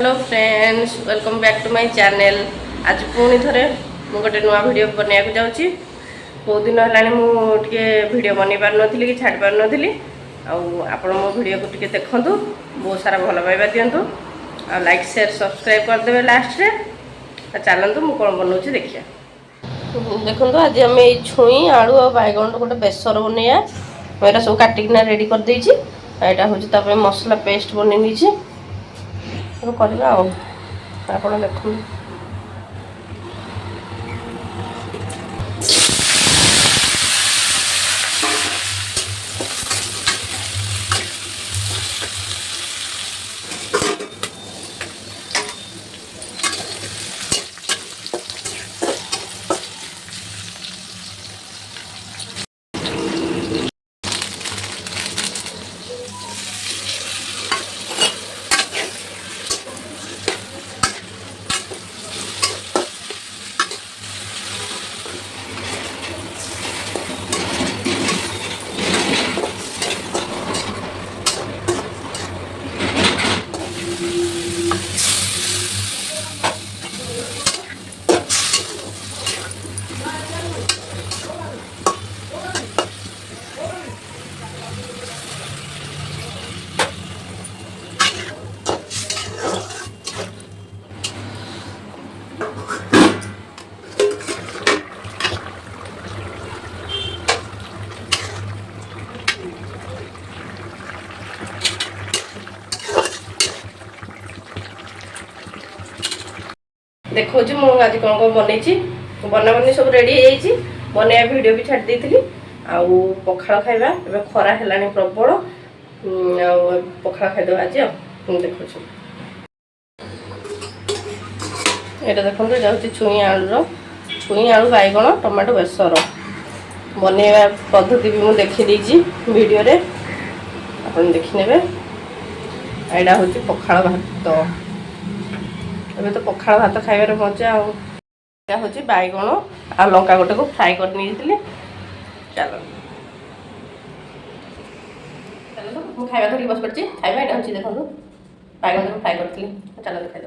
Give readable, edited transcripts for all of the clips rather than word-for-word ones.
Hello friends welcome back to my channel. आज पुणी थे मुझे गोटे नुआ वीडियो बनवाक जाऊँगी। बहुत दिन है मुझे वीडियो बन पार नी कि छाड़ पार नी आपण मो वीडियो को टिके देखु बहुत सारा भल पाइबा दिंतु आ लाइक शेयर सब्सक्राइब करदे लास्ट रे। चलतु मुझे कौन बनाऊँ देखिए। देखो आज आम ये छुई आलू और बैगन गोटे बेसर बनैया मेरा सब काटिकना रेडी कर देछि। एटा हूँ मसला पेस्ट बन करवा आप देखो। देखो मुझे आज कौन कौन बनई बना बनी सब रेडी हो बनया वीडियो भी छाड़ देती आउ पखाड़ खाइबा ए खरा है प्रबल पखाड़ खाइद आज देखो ये देखो जाऊँगी छुई आलू बैगन टमाटो बेसर बनवा पद्धति भी मुझे देखी वीडियो रे आप देखने यहाँ हूँ पखाड़ भात। अबे तो पखाड़ भात खाइबार मजा हूँ बैगन आ लंका गोटे को फ्राए कर चलो चलो खाଇବା धरिक बस पड़ी खाଇବା यहाँ हूँ देखो बैगन को फ्राए करी चलो खाइद।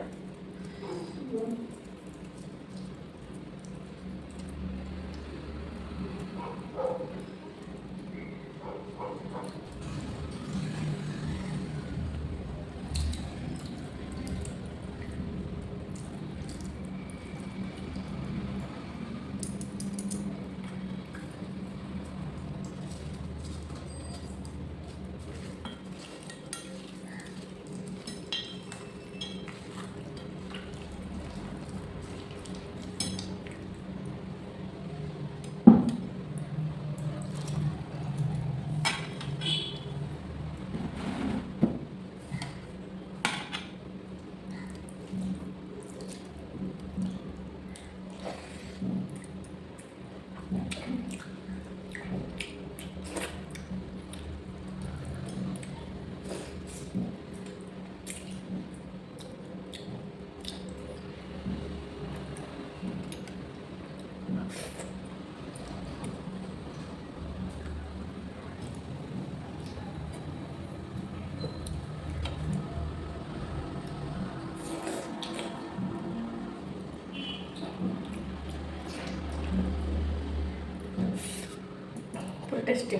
टेस्टी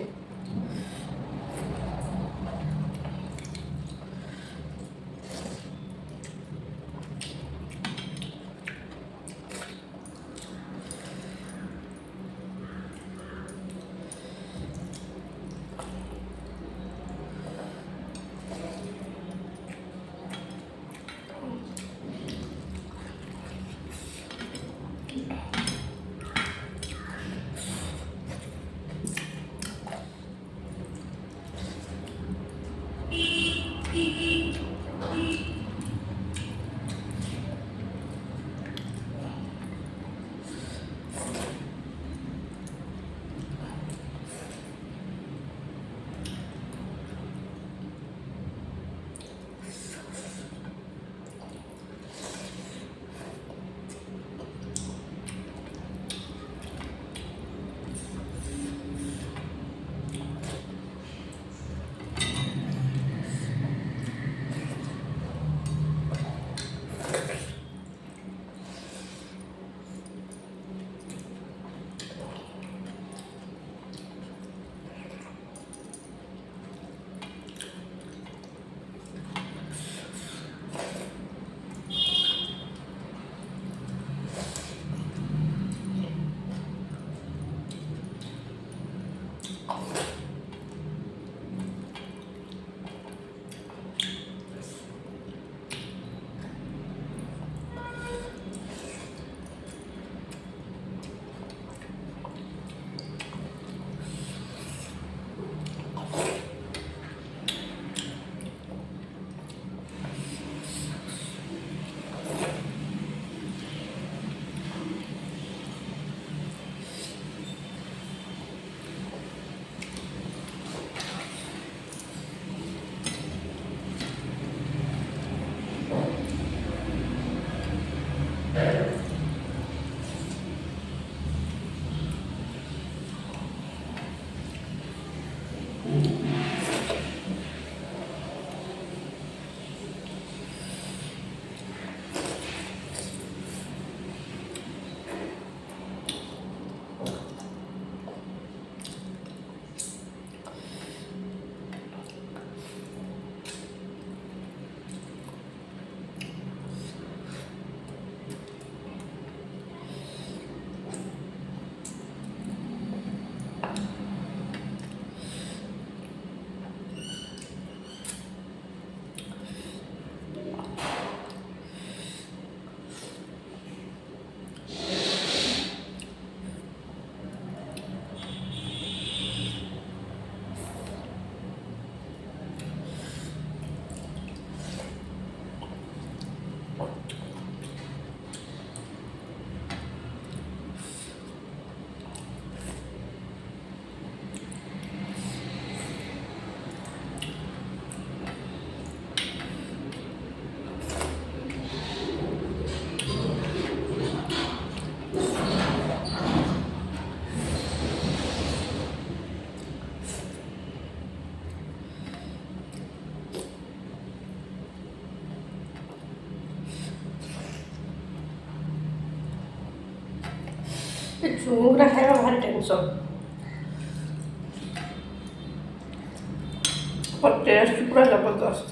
ସୁଙ୍ଗୁରା ଖାଇବା ଭାରି ଟେନସନ୍। ଟେଷ୍ଟ ପୁରା ଜବରଦସ୍ତ।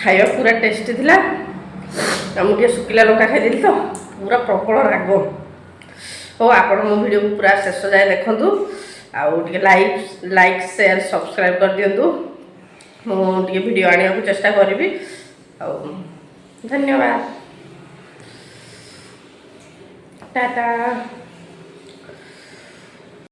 ଖାଇବା ପୁରା ଟେଷ୍ଟି ଥିଲା। ମୁଁ ଟିକେ ଶୁଖିଲା ଲଙ୍କା ଖାଇଦେଲି ତ ପୁରା ପ୍ରବଳ ରାଗ। ହଉ ଆପଣ ମୋ ଭିଡ଼ିଓକୁ ପୁରା ଶେଷ ଯାଏ ଦେଖନ୍ତୁ ଆଉ ଟିକେ ଲାଇକ୍ ସେୟାର ସବସ୍କ୍ରାଇବ୍ କରିଦିଅନ୍ତୁ। ମୁଁ ଟିକେ ଭିଡ଼ିଓ ଆଣିବାକୁ ଚେଷ୍ଟା କରିବି ଆଉ ଧନ୍ୟବାଦ। टाटा।